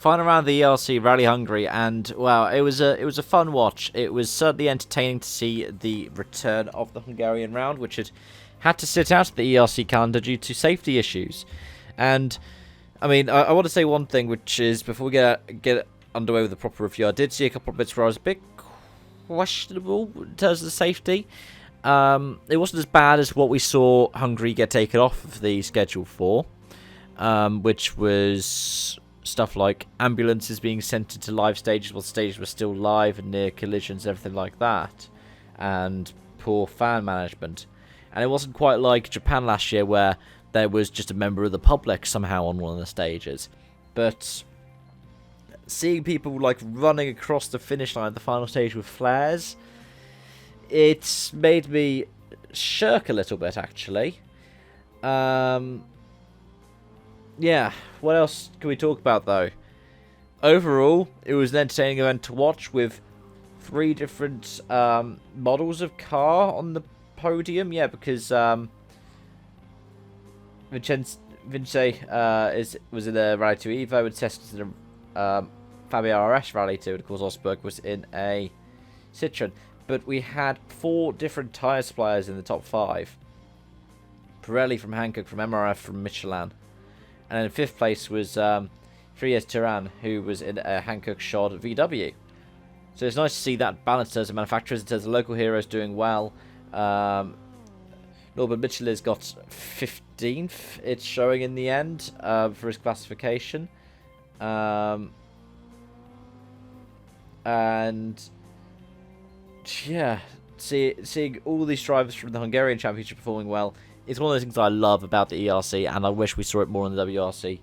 Final round of the ERC Rally Hungary, and wow, it was a fun watch. It was certainly entertaining to see the return of the Hungarian round, which had to sit out of the ERC calendar due to safety issues. And I mean, I want to say one thing, which is before we get underway with the proper review, I did see a couple of bits where I was a bit questionable in terms of the safety. It wasn't as bad as what we saw Hungary get taken off of the schedule for, which was stuff like ambulances being sent into live stages while stages were still live and near collisions, everything like that, and poor fan management. And it wasn't quite like Japan last year where there was just a member of the public somehow on one of the stages. But seeing people like running across the finish line at the final stage with flares, it's made me shirk a little bit, actually. Yeah, what else can we talk about, though? Overall, it was an entertaining event to watch with 3 different models of car on the podium. Yeah, because Vince was in a Rally 2 Evo, and Cesc was in a Fabia RS Rally 2, and of course Osberg was in a Citroen. But we had 4 different tyre suppliers in the top 5. Pirelli from Hankook, from MRF, from Michelin. And then in 5th place was Frias Turan, who was in a Hankook Shod VW. So it's nice to see that balance in terms of manufacturers, in terms of local heroes doing well. Norbert Michelin's got 15th, it's showing in the end, for his classification. And yeah, seeing all these drivers from the Hungarian Championship performing well, it's one of those things I love about the ERC, and I wish we saw it more in the WRC.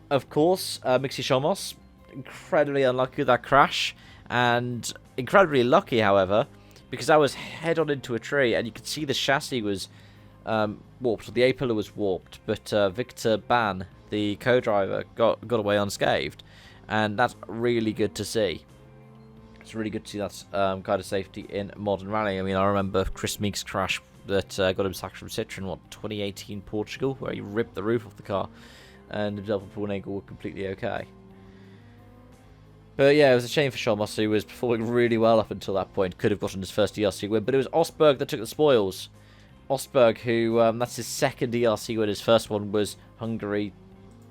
Of course, Mixi Shomos, incredibly unlucky with that crash, and incredibly lucky, however, because I was head-on into a tree, and you could see the chassis was warped, or the A-pillar was warped, but Victor Ban, the co-driver, got away unscathed, and that's really good to see. It's really good to see that kind of safety in modern rally. I mean, I remember Chris Meek's crash that got him sacked from Citroen, 2018 Portugal, where he ripped the roof off the car, and himself and Paul Nagel were completely okay. But yeah, it was a shame for Shomos, who was performing really well up until that point. Could have gotten his first ERC win, but it was Osberg that took the spoils. Osberg, who, that's his second ERC win. His first one was Hungary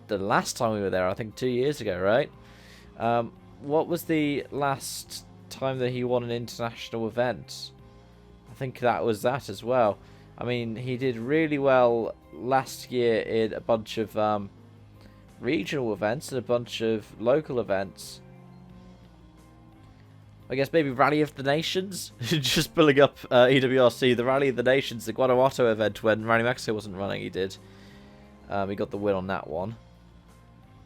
the last time we were there, I think 2 years ago, right? What was the last time that he won an international event? I think that was that as well. I mean, he did really well last year in a bunch of regional events and a bunch of local events. I guess maybe Rally of the Nations? Just pulling up EWRC, the Rally of the Nations, the Guanajuato event when Rally Mexico wasn't running, he did. He got the win on that one.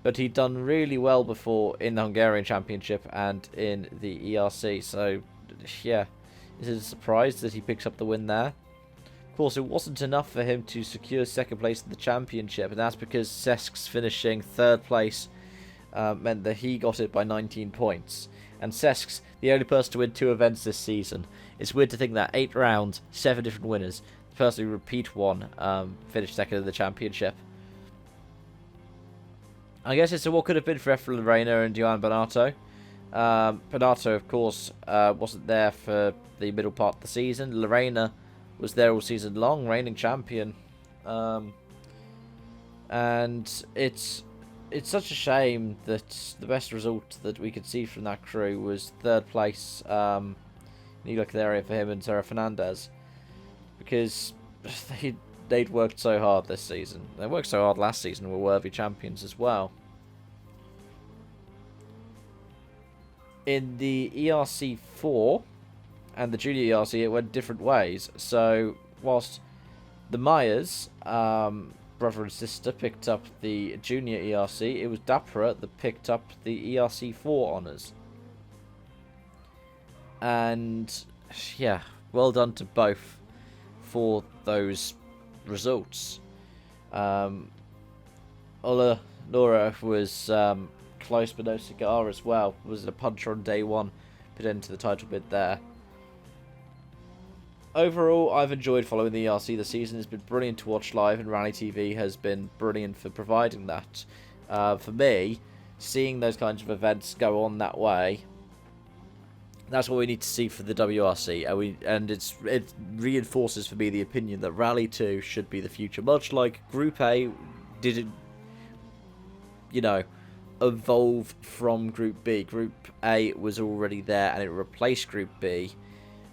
But he'd done really well before in the Hungarian Championship and in the ERC, so yeah, is it a surprise that he picks up the win there? Of course, it wasn't enough for him to secure second place in the championship, and that's because Cesc's finishing 3rd place meant that he got it by 19 points. And Cesc's the only person to win 2 events this season. It's weird to think that 8 rounds, 7 different winners. The person who repeat one finished second in the championship. I guess it's what could have been for Efra Lorena and Johan Bernardo. Bernardo, of course, wasn't there for the middle part of the season. Lorena was there all season long, reigning champion. And it's such a shame that the best result that we could see from that crew was 3rd place. You look at the area for him and Sarah Fernandez, because they'd worked so hard this season. They worked so hard last season and were worthy champions as well. In the ERC4 and the Junior ERC, it went different ways. So, whilst the Myers, brother and sister, picked up the Junior ERC, it was Dapra that picked up the ERC4 honours. And, yeah, well done to both for those results. Ola Nora was close but no cigar as well. Was a puncher on day 1, put into the title bid there. Overall, I've enjoyed following the ERC this season. It's been brilliant to watch live, and Rally TV has been brilliant for providing that. For me, seeing those kinds of events go on that way, that's what we need to see for the WRC, and it reinforces for me the opinion that Rally 2 should be the future, much like Group A didn't, you know, evolve from Group B. Group A was already there, and it replaced Group B.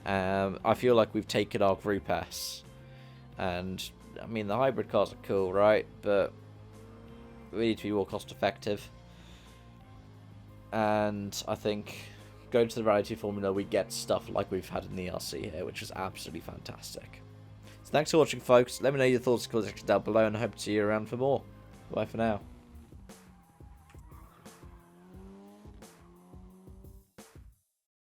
I feel like we've taken our Group S, and I mean the hybrid cars are cool, right? But we need to be more cost effective, and I think going to the Rally 2 Formula, we get stuff like we've had in the ERC here, which is absolutely fantastic. So thanks for watching, folks. Let me know your thoughts in the comment section down below, and I hope to see you around for more. Bye for now.